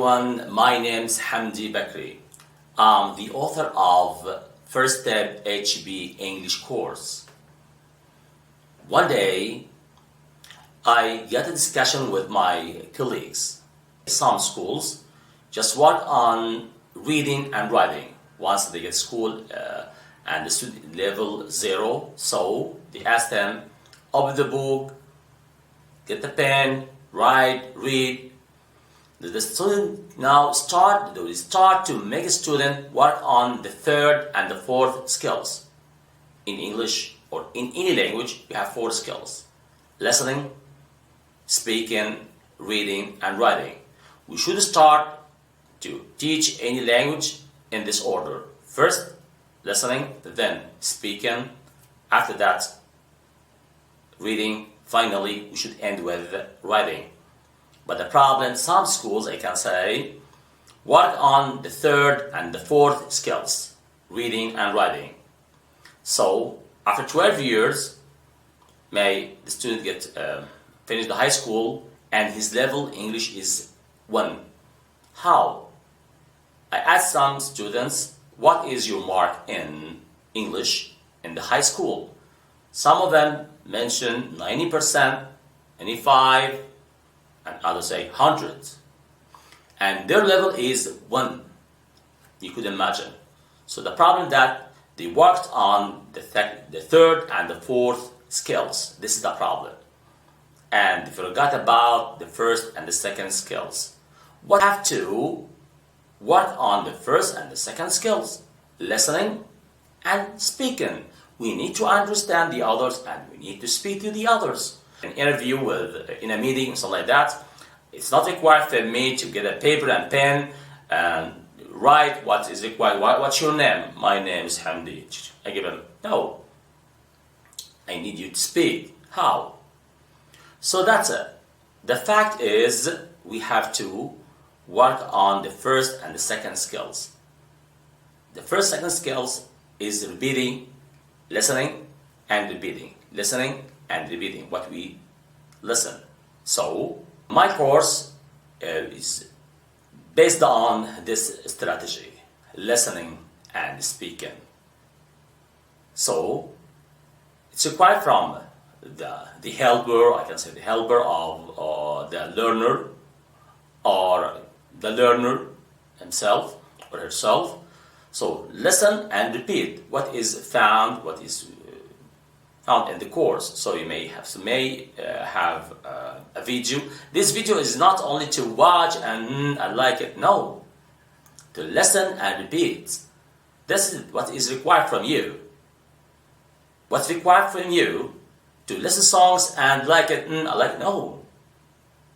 everyone, my name is Hamdi Bakri. I'm the author of First Step HB English course. One day, I got a discussion with my colleagues. Some schools just work on reading and writing once they get school and the student level 0. So they ask them, open the book, get the pen, write, read. The student now start to make a student work on the third and the fourth skills. In English or in any language, you have 4 skills: listening, speaking, reading, and writing. We should start to teach any language in this order. First, listening, then speaking, after that, reading. Finally, we should end with writing. But the problem, some schools, I can say, work on the third and the fourth skills, reading and writing. So, after 12 years, may the student get finish the high school and his level English is 1. How? I asked some students, what is your mark in English in the high school? Some of them mentioned 90%, 95%, and others say 100. And their level is 1. You could imagine. So the problem that they worked on the third and the fourth skills. This is the problem. And they forgot about the first and the second skills. We have to work on the first and the second skills. Listening and speaking. We need to understand the others and we need to speak to the others. An interview in a meeting, something like that, it's not required for me to get a paper and pen and write what is required. What's your name? My name is Hamdi. I give him, no. I need you to speak. How? So that's it. The fact is we have to work on the first and the second skills. The first, second skills is repeating, listening, and repeating. Listening and repeating what we listen. So, my course is based on this strategy, listening and speaking. So, it's required from the helper, I can say the helper of the learner, or the learner himself or herself. So, listen and repeat what is found, what is found in the course. So you may have a video. This video is not only to watch and I like it. No, to listen and repeat. This is what is required from you. What's required from you to listen songs and like it? I like it. No.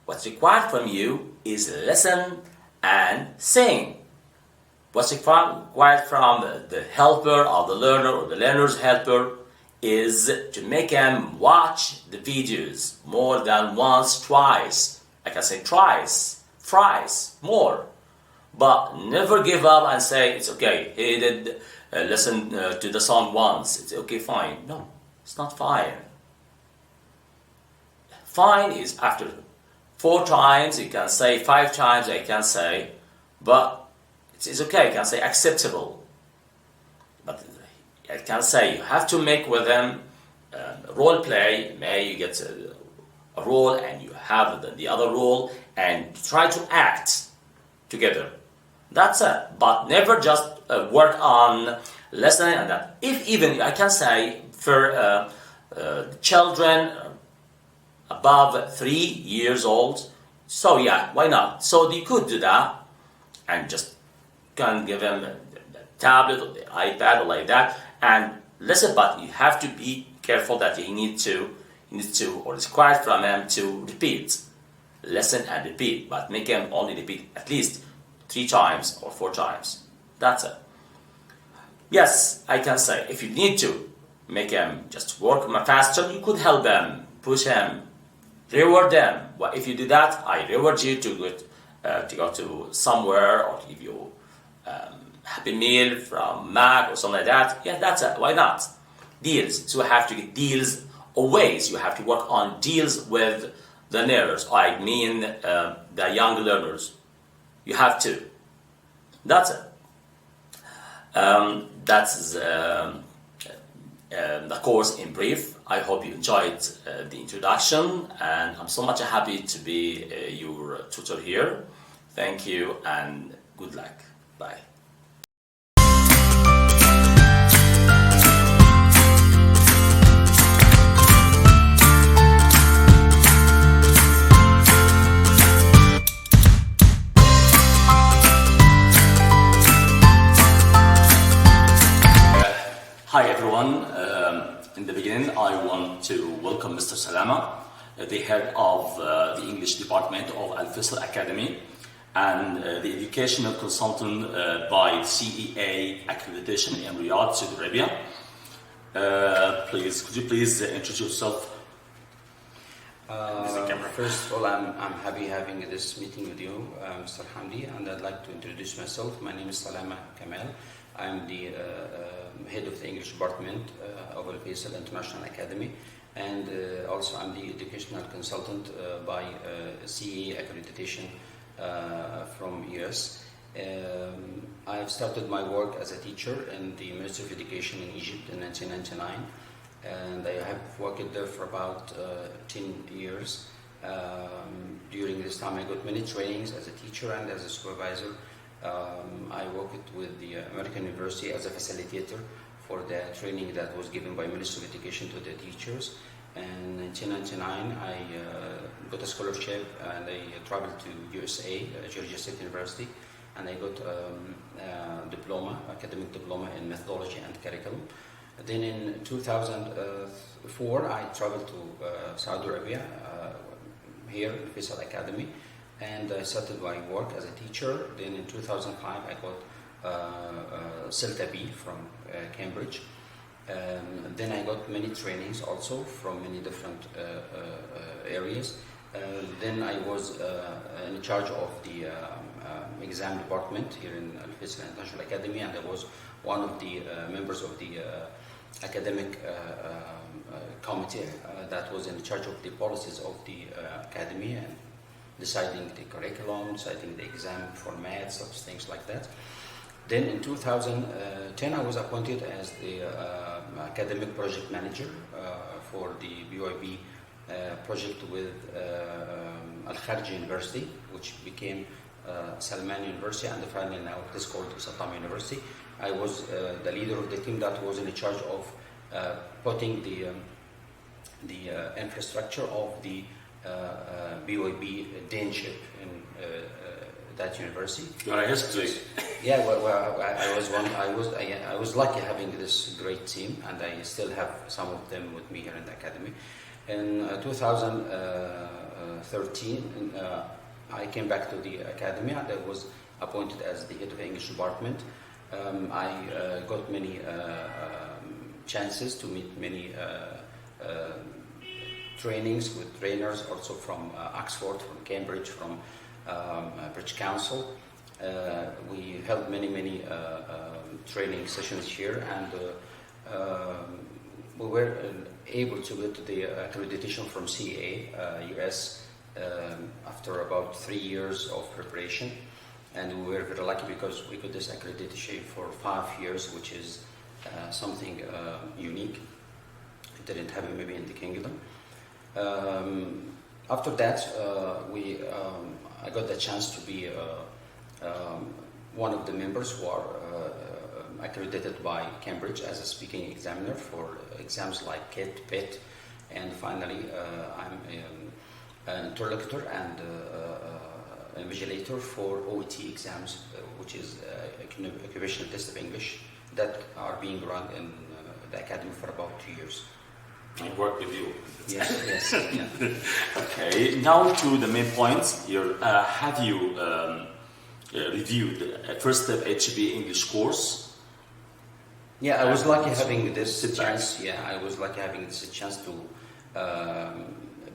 What's required from you is listen and sing. What's required from the helper or the learner or the learner's helper is to make them watch the videos more than once, twice. I can say twice, thrice, more. But never give up and say, it's okay, he did listen to the song once. It's okay, fine. No, it's not fine. Fine is after 4 times, you can say 5 times, I can say, but it's okay, you can say acceptable. But I can say you have to make with them role play. May you get a role and you have the other role and try to act together. That's it. But never just work on listening and that. If even I can say for children above 3 years old, so yeah, why not? So they could do that and just can give them the tablet or the iPad or like that and listen, but you have to be careful that you need to, or it's required from them to repeat. Listen and repeat, but make them only repeat at least 3 times or 4 times. That's it. Yes, I can say, if you need to make them just work faster, you could help them, push them, reward them. Well, if you do that, I reward you to go to somewhere or give you Happy Meal from Mac or something like that. Yeah, that's it. Why not? Deals. So you have to get deals always. You have to work on deals with the learners. I mean the young learners. You have to. That's it. That's the course in brief. I hope you enjoyed the introduction, and I'm so much happy to be your tutor here. Thank you and good luck. Bye. Hi everyone. In the beginning, I want to welcome Mr. Salama, the head of the English department of Al-Faisal Academy, and the educational consultant by CEA accreditation in Riyadh, Saudi Arabia. Could you please introduce yourself? First of all, I'm happy having this meeting with you, Mr. Hamdi, and I'd like to introduce myself. My name is Salama Kamal. I'm the head of the English department of Al-Faisal International Academy, and also I'm the educational consultant by CEA accreditation from US. I've started my work as a teacher in the Ministry of Education in Egypt in 1999, and I have worked there for about 10 years. During this time I got many trainings as a teacher and as a supervisor. I worked with the American University as a facilitator for the training that was given by Ministry of Education to the teachers. And in 1999 I got a scholarship and I traveled to USA, Georgia State University, and I got a diploma, academic diploma in methodology and curriculum. Then in 2004 I traveled to Saudi Arabia, here in Faisal Academy, and I started my work as a teacher. Then in 2005 I got CELTA B from Cambridge. Then I got many trainings also from many different areas. Then I was in charge of the exam department here in Al-Faisal International Academy, and I was one of the members of the academic committee that was in charge of the policies of the academy and deciding the curriculum, deciding the exam format, such things like that. Then in 2010 I was appointed as the academic project manager for the BYB project with Al-Kharj University, which became Salman University, and finally now it is called Satam University. I was the leader of the team that was in charge of putting the infrastructure of the BYB deanship in that university. Your history. Yeah, well, I was lucky having this great team, and I still have some of them with me here in the academy. In 2013, I came back to the academy, and I was appointed as the head of the English department. I got many chances to meet many trainings with trainers also from Oxford, from Cambridge, from British Council. We held many training sessions here, and we were able to get the accreditation from CA US after about 3 years of preparation, and we were very lucky because we got this accreditation for 5 years, which is something unique. It didn't happen maybe in the kingdom. After that, I got the chance to be one of the members who are accredited by Cambridge as a speaking examiner for exams like KIT, PIT, and finally I'm an interlocutor and invigilator for OET exams, which is occupational test of English that are being run in the academy for about 2 years. I work with you. Yes. Yeah. Okay, now to the main points. Have you reviewed the First Step HB English course? Yeah, I was lucky having this chance. Yeah, I was lucky having this chance to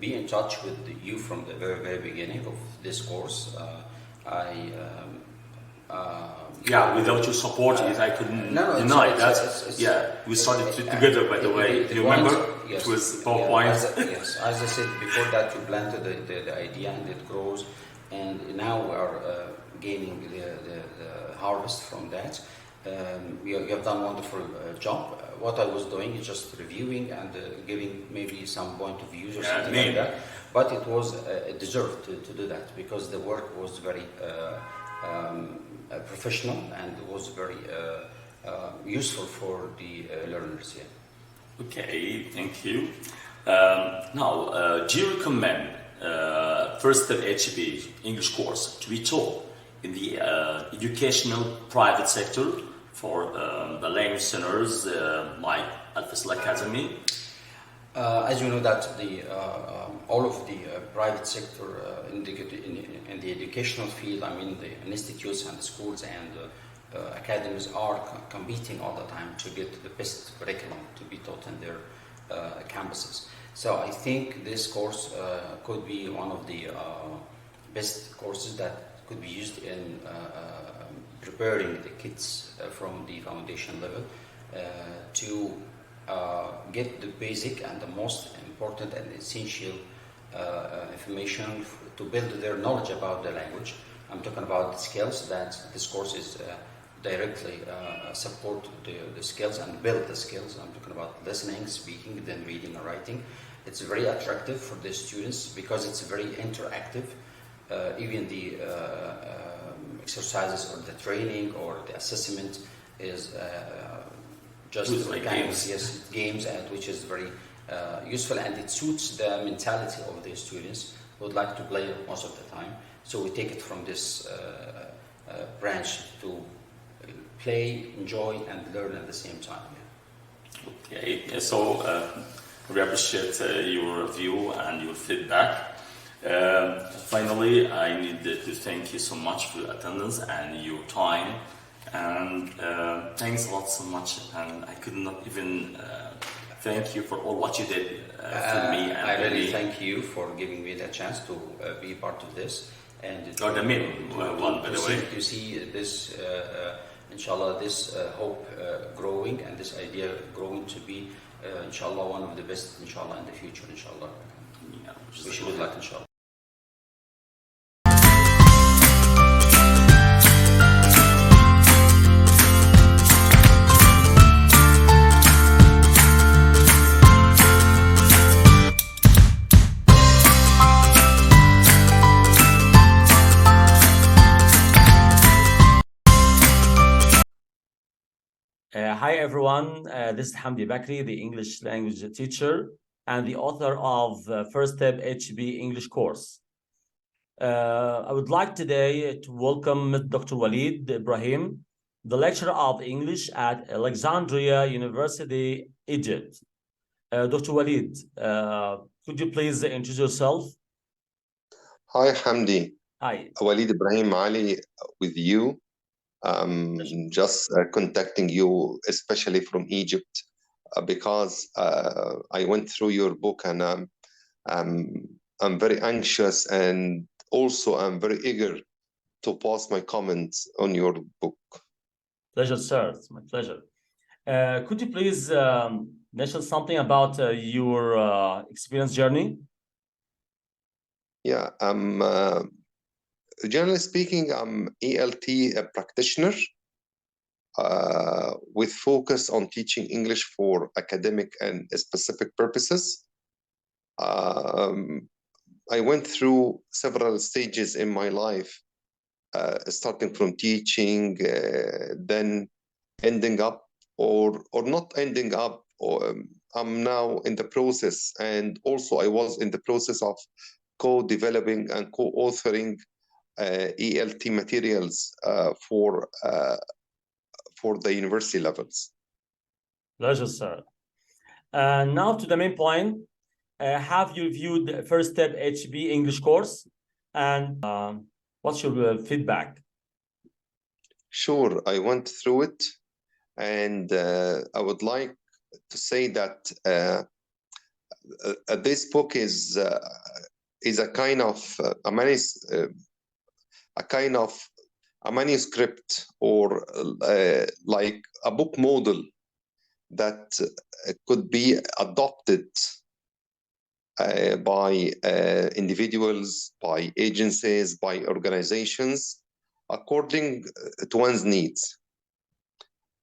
be in touch with you from the very beginning of this course. Without your support, I couldn't deny that. We started together, by the way. Do you remember? Yes. It was PowerPoint. Yes, as I said before that, you planted the idea and it grows, and now we are gaining the harvest from that. You have done a wonderful job. What I was doing is just reviewing and giving maybe some point of views or something like that. But it was deserved to do that because the work was very professional and was very useful for the learners. Yeah. Okay, thank you. Now, do you recommend First Step HB English course to be taught in the educational private sector for the language learners like Al-Faisal Academy? As you know that the all of the private sector in the educational field, I mean the institutes and the schools and academies are competing all the time to get the best curriculum to be taught in their campuses. So I think this course could be one of the best courses that could be used in preparing the kids from the foundation level to get the basic and the most important and essential information to build their knowledge about the language. I'm talking about the skills that this course is directly support the skills and build the skills. I'm talking about listening, speaking, then reading and writing. It's very attractive for the students because it's very interactive. Even the exercises or the training or the assessment is just games. Yes, games, and which is very useful, and it suits the mentality of the students who would like to play most of the time. So we take it from this branch to play, enjoy, and learn at the same time. Okay, so we appreciate your view and your feedback. Finally, I need to thank you so much for your attendance and your time. And thanks a lot so much. And I could not even thank you for all what you did for me. And I really thank you for giving me the chance to be part of this. And the main one, by the way. To see this, inshallah, this hope growing and this idea growing to be, inshallah, one of the best, inshallah, in the future, inshallah. Yeah, wish you good luck, inshallah. Hi everyone, this is Hamdi Bakri, the English language teacher and the author of First Step HB English course. I would like today to welcome Dr. Walid Ibrahim, the lecturer of English at Alexandria University, Egypt. Dr. Walid, could you please introduce yourself? Hi Hamdi. Hi. Walid Ibrahim Ali with you. Just contacting you, especially from Egypt, because I went through your book and I'm very anxious, and also I'm very eager to pass my comments on your book. Pleasure, sir. It's my pleasure. Could you please mention something about your experience journey? Yeah, generally speaking, I'm ELT practitioner with focus on teaching English for academic and specific purposes. I went through several stages in my life, starting from teaching, then ending up or not ending up, or I'm now in the process, and also I was in the process of co-developing and co-authoring ELT materials for the university levels. Pleasure, sir. Now to the main point. Have you viewed First Step HB English course, and what's your feedback? Sure, I went through it, and I would like to say that this book is a kind of a manuscript, or like a book model that could be adopted by individuals, by agencies, by organizations according to one's needs.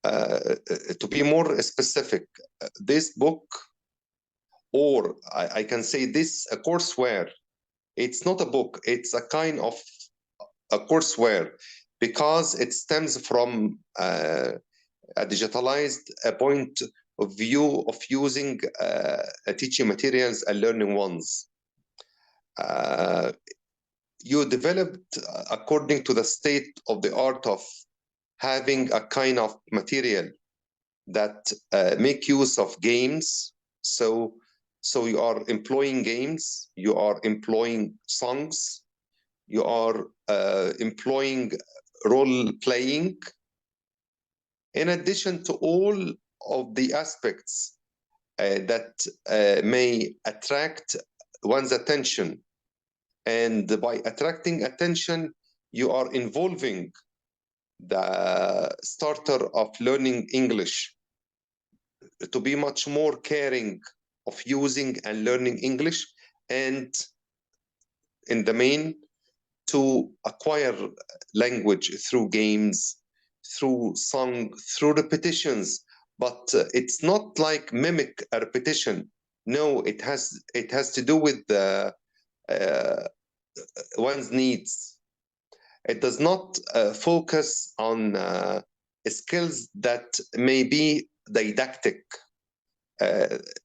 To be more specific, this book, or I can say this courseware, it's not a book, it's a kind of a courseware, because it stems from a digitalized point of view of using teaching materials and learning ones. You developed according to the state of the art of having a kind of material that make use of games. So you are employing games, you are employing songs, you are employing role playing, in addition to all of the aspects that may attract one's attention. And by attracting attention, you are involving the starter of learning English to be much more caring of using and learning English, and in the main, to acquire language through games, through song, through repetitions. But it's not like mimic a repetition. No, it has to do with one's needs. It does not focus on skills that may be didactic.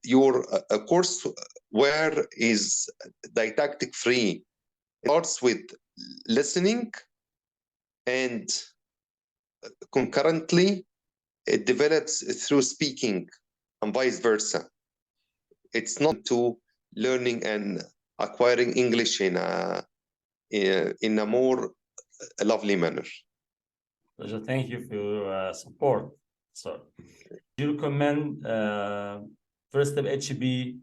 Your courseware is didactic free. It starts with listening, and concurrently it develops through speaking, and vice versa. It's not to learning and acquiring English in a more lovely manner. Pleasure. Thank you for your support. So, do you recommend First Step HB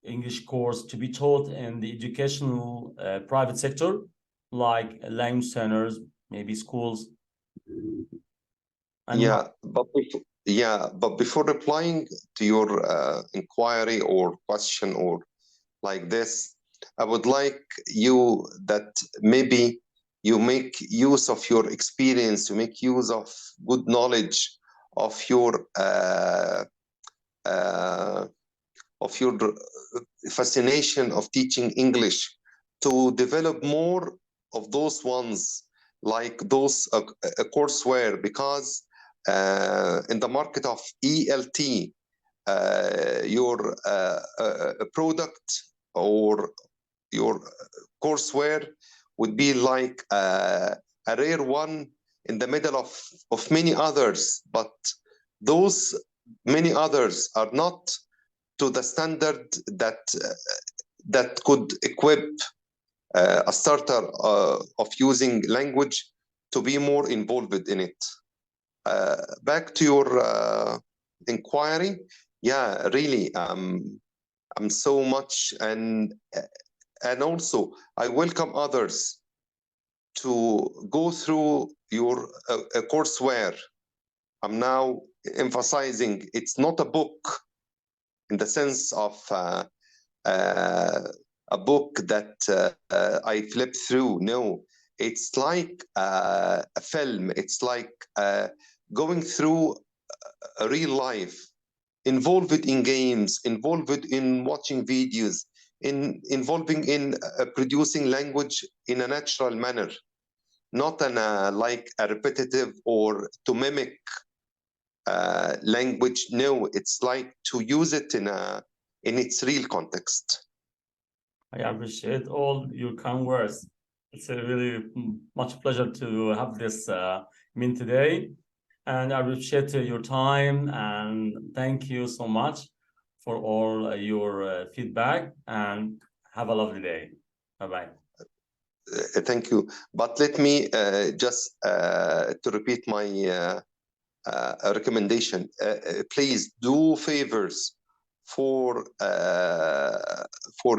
English course to be taught in the educational private sector, like language centers, maybe schools? But before replying to your inquiry or question or like this, I would like you that maybe you make use of your experience, to make use of good knowledge of your fascination of teaching English, to develop more of those ones, like those courseware, because in the market of ELT, your product or your courseware would be like a rare one in the middle of many others, but those many others are not to the standard that could equip a starter of using language to be more involved in it. Back to your inquiry, yeah, really, I'm so much, and also I welcome others to go through your courseware. I'm now emphasizing it's not a book in the sense of a book that I flip through. No, it's like a film. It's like going through a real life, involved in games, involved in watching videos, involving in producing language in a natural manner, not in like a repetitive or to mimic language. No, it's like to use it in its real context. I appreciate all your kind words. It's a really much pleasure to have this meeting today, and I appreciate your time, and thank you so much for all your feedback, and have a lovely day. Bye-bye. Thank you. But let me just to repeat my recommendation. Please do favors for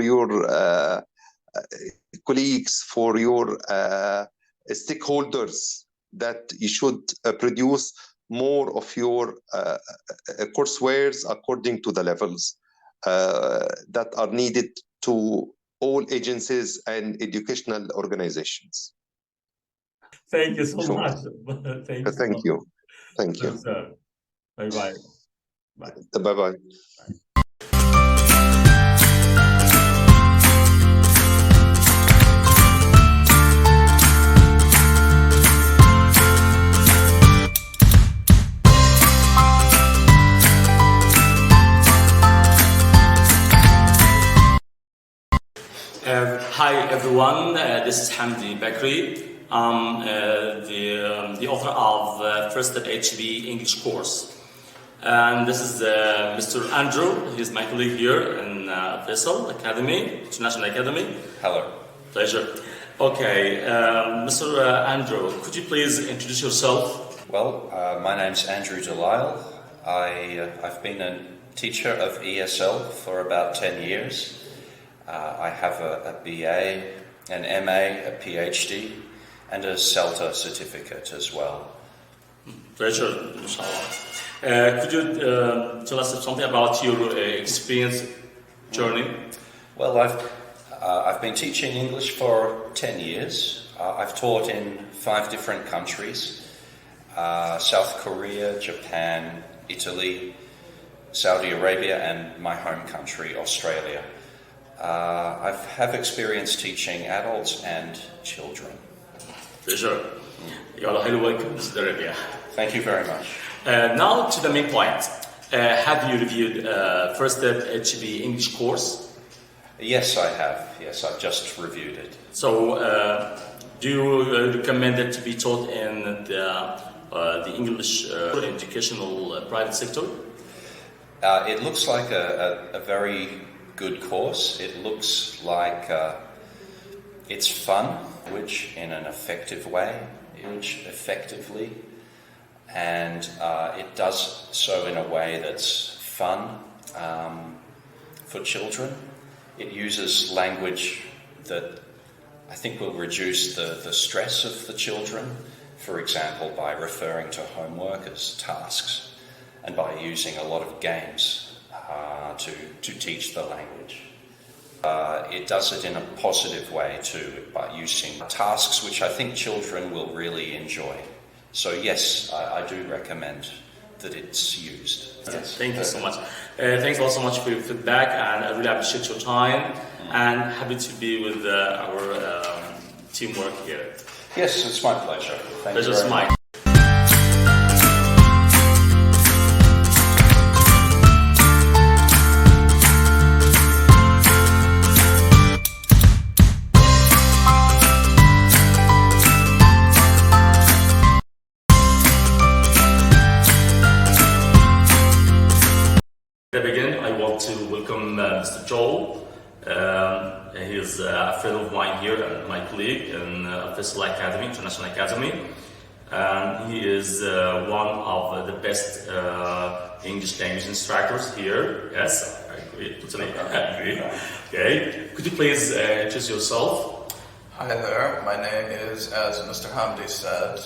your colleagues, for your stakeholders, that you should produce more of your coursewares according to the levels that are needed to all agencies and educational organizations. Thank you so So, much. Thank you. thank you. Thank you. Sir. Bye-bye. Bye. Bye-bye. Hi everyone, this is Hamdi Bakri. I'm the author of First Step HB English course. And this is Mr. Andrew. He's my colleague here in Faisal Academy, International Academy. Hello. Pleasure. Okay, Mr. Andrew, could you please introduce yourself? Well, my name's Andrew Delisle. I've been a teacher of ESL for about 10 years. I have a BA, an MA, a PhD, and a CELTA certificate as well. Pleasure, inshallah. Could you tell us something about your experience journey? Well, I've been teaching English for 10 years. I've taught in 5 different countries: South Korea, Japan, Italy, Saudi Arabia, and my home country, Australia. I have experience teaching adults and children. Pleasure. You are highly welcome to Saudi Arabia. Thank you very much. Now to the main point. Have you reviewed First Step HB English course? Yes, I have. Yes, I've just reviewed it. So, do you recommend it to be taught in the English educational private sector? It looks like a very good course. It looks like it's fun, which in an effective way, which effectively, and it does so in a way that's fun for children. It uses language that I think will reduce the stress of the children, for example, by referring to homework as tasks and by using a lot of games to teach the language. It does it in a positive way too, by using tasks which I think children will really enjoy. So yes, I do recommend that it's used. Yes. Thank you so much. Thanks also so much for your feedback, and I really appreciate your time and happy to be with our teamwork here. Yes, it's my pleasure. Thank you Pleasure's very mine. much. To welcome Mr. Joel. He is a friend of mine here and my colleague in Faisal Academy, International Academy. And he is one of the best English language instructors here. Yes, I agree. Totally agree. Okay. Could you please introduce yourself? Hi there. My name is, as Mr. Hamdi said,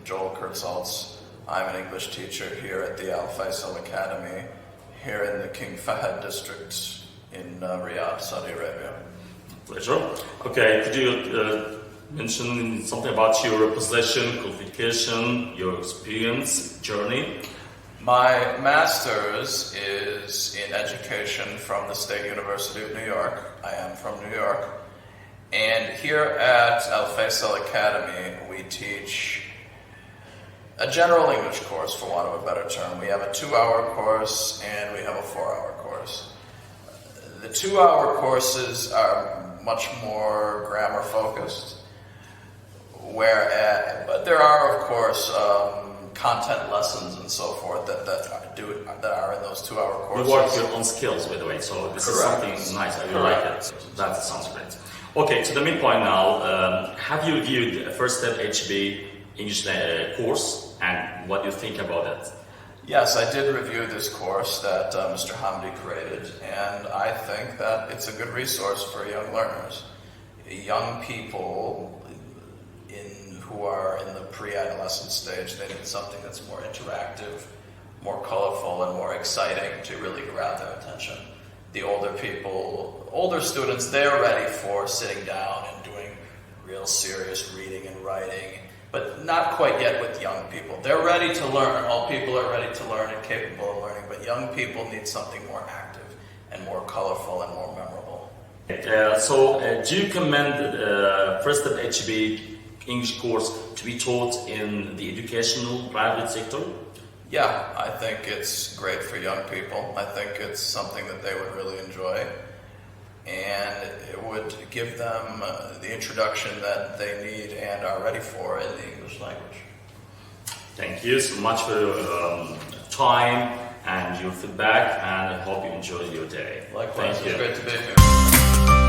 Joel Kurtzholz. I'm an English teacher here at the Al Faisal Academy, here in the King Fahd district in Riyadh, Saudi Arabia. Pleasure. Okay, could you mention something about your position, qualification, your experience, journey? My master's is in education from the State University of New York. I am from New York. And here at Al Faisal Academy, we teach a general English course, for want of a better term. We have a 2-hour course and we have a 4-hour course. The 2-hour courses are much more grammar focused, but there are, of course, content lessons and so forth that are in those 2-hour courses. You work your own skills, by the way, so this Correct. is something nice. I really like it. That sounds great. Okay, to the main point now. Have you reviewed First Step HB English course, and what do you think about it? Yes, I did review this course that Mr. Hamdi created, and I think that it's a good resource for young learners. Young people who are in the pre-adolescent stage, they need something that's more interactive, more colorful, and more exciting to really grab their attention. The older students, they're ready for sitting down and doing real serious reading and writing. but not quite yet with young people. They're ready to learn. All people are ready to learn and capable of learning, but young people need something more active and more colorful and more memorable. Do you commend First Step HB English course to be taught in the educational private sector? Yeah, I think it's great for young people. I think it's something that they would really enjoy, and it would give them the introduction that they need and are ready for in the English language. Thank you so much for your time and your feedback, and I hope you enjoy your day. Likewise, Thank it's you. great to be here.